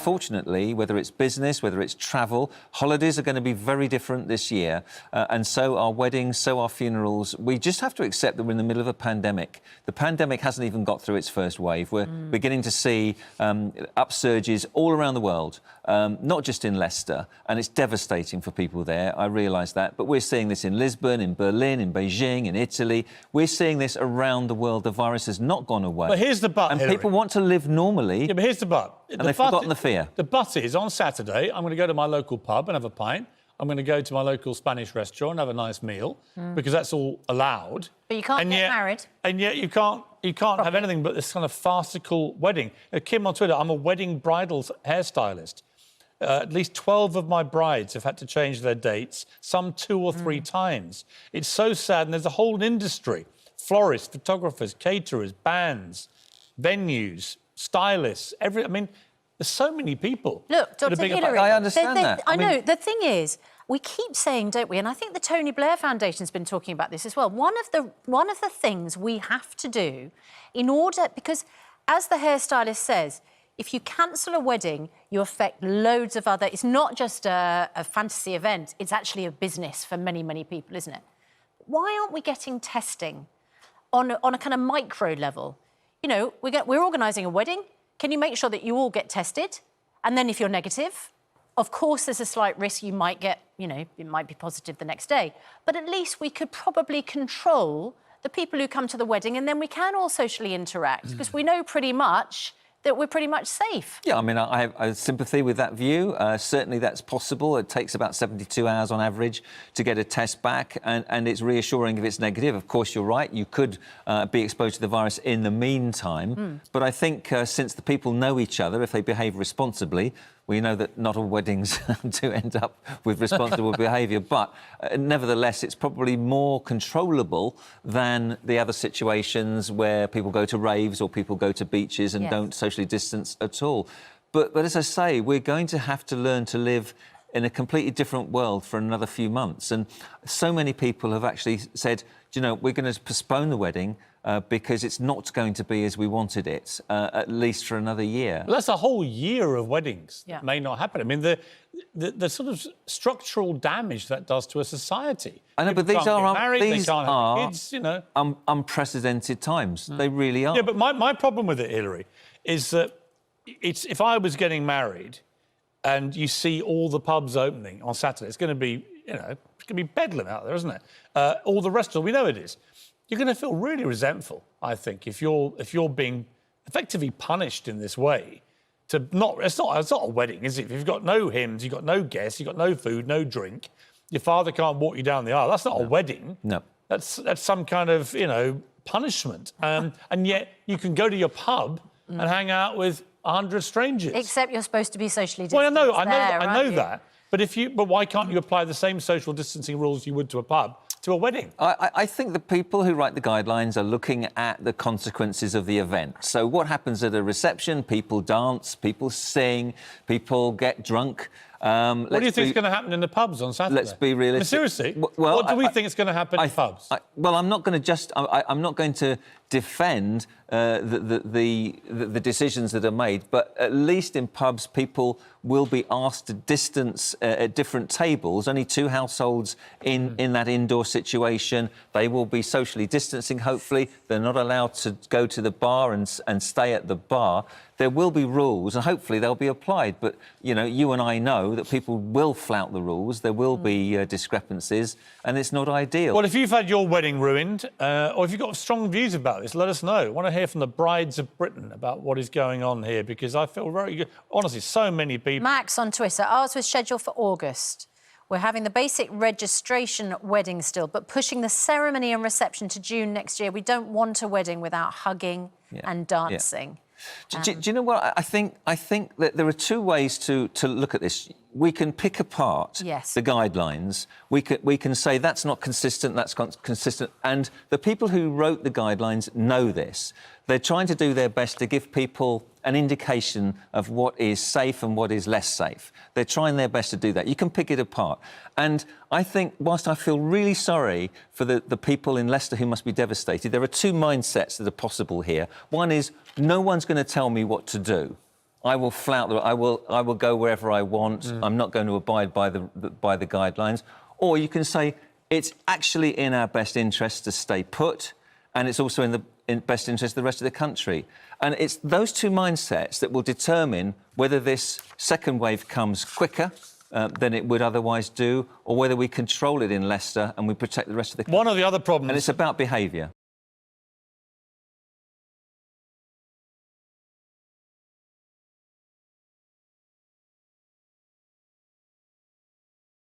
unfortunately, whether it's business, whether it's travel, holidays are going to be very different this year. And so are weddings, so are funerals. We just have to accept that we're in the middle of a pandemic. The pandemic hasn't even got through its first wave. We're beginning to see upsurges all around the world, not just in Leicester, and it's devastating for people there. I realise that. But we're seeing this in Lisbon, in Berlin, in Beijing, in Italy. We're seeing this around the world. The virus has not gone away. But here's the but, and Hilary. People want to live normally. Yeah, but here's the but. And they've forgotten the fear. The but is, on Saturday, I'm going to go to my local pub and have a pint. I'm going to go to my local Spanish restaurant and have a nice meal, because that's all allowed. But you can't get married. And yet you can't have anything but this kind of farcical wedding. Kim on Twitter, I'm a wedding bridal hairstylist. At least 12 of my brides have had to change their dates, some 2 or 3 times. It's so sad, and there's a whole industry. Florists, photographers, caterers, bands, venues, stylists, I mean, there's so many people. Look, Dr. Hilary, I understand that. I know. The thing is, we keep saying, don't we, and I think the Tony Blair Foundation's been talking about this as well, one of the things we have to do in order, because as the hairstylist says, if you cancel a wedding, you affect loads of other... It's not just a fantasy event, it's actually a business for many, many people, isn't it? Why aren't we getting testing on a kind of micro level? You know, we're organising a wedding. Can you make sure that you all get tested? And then if you're negative, of course there's a slight risk you might get, you know, it might be positive the next day. But at least we could probably control the people who come to the wedding, and then we can all socially interact, because we know pretty much that we're pretty much safe. Yeah, I mean, I have sympathy with that view. Certainly that's possible. It takes about 72 hours on average to get a test back, and it's reassuring if it's negative. Of course, you're right, you could be exposed to the virus in the meantime. But I think since the people know each other, if they behave responsibly, we know that not all weddings do end up with responsible behaviour, but nevertheless, it's probably more controllable than the other situations where people go to raves or people go to beaches and don't socially distance at all. But as I say, we're going to have to learn to live in a completely different world for another few months. And so many people have actually said, you know, we're going to postpone the wedding because it's not going to be as we wanted it, at least for another year. Well, that's a whole year of weddings that may not happen. I mean, the sort of structural damage that does to a society. I know, but these are kids, you know. Unprecedented times. They really are. Yeah, but my problem with it, Hilary, is that if I was getting married and you see all the pubs opening on Saturday, it's going to be, you know, it's going to be bedlam out there, isn't it? All the restaurants, we know it is. You're going to feel really resentful, I think, if you're being effectively punished in this way. It's not a wedding, is it? If you've got no hymns, you've got no guests, you've got no food, no drink, your father can't walk you down the aisle. That's not a wedding. No. That's some kind of, you know, punishment. And yet you can go to your pub and hang out with 100 strangers. Except you're supposed to be socially distanced. Well, I know that. But why can't you apply the same social distancing rules you would to a pub to a wedding? I think the people who write the guidelines are looking at the consequences of the event. So what happens at a reception? People dance, people sing, people get drunk. What do you think is going to happen in the pubs on Saturday? Let's be realistic. I mean, seriously, what do we think is going to happen in pubs? Well, I'm not going to defend the decisions that are made, but at least in pubs, people will be asked to distance at different tables. Only 2 households in that indoor situation. They will be socially distancing, hopefully. They're not allowed to go to the bar and stay at the bar. There will be rules, and hopefully they'll be applied. But, you know, you and I know that people will flout the rules. There will be discrepancies, and it's not ideal. Well, if you've had your wedding ruined, or if you've got strong views about this, let us know. I want to hear from the brides of Britain about what is going on here, because I feel very good. Honestly, so many people... Max on Twitter, ours was scheduled for August. We're having the basic registration wedding still, but pushing the ceremony and reception to June next year. We don't want a wedding without hugging and dancing. Do you know what? I think that there are 2 ways to look at this. We can pick apart the guidelines. We can say that's not consistent, that's consistent. And the people who wrote the guidelines know this. They're trying to do their best to give people an indication of what is safe and what is less safe. They're trying their best to do that. You can pick it apart. And I think, whilst I feel really sorry for the people in Leicester who must be devastated, there are 2 mindsets that are possible here. One is, no one's going to tell me what to do. I will flout I will go wherever I want. I'm not going to abide by the guidelines. Or you can say it's actually in our best interest to stay put, and it's also in the best interest of the rest of the country. And it's those two mindsets that will determine whether this second wave comes quicker than it would otherwise do, or whether we control it in Leicester and we protect the rest of the country. One of the other problems... And it's about behaviour.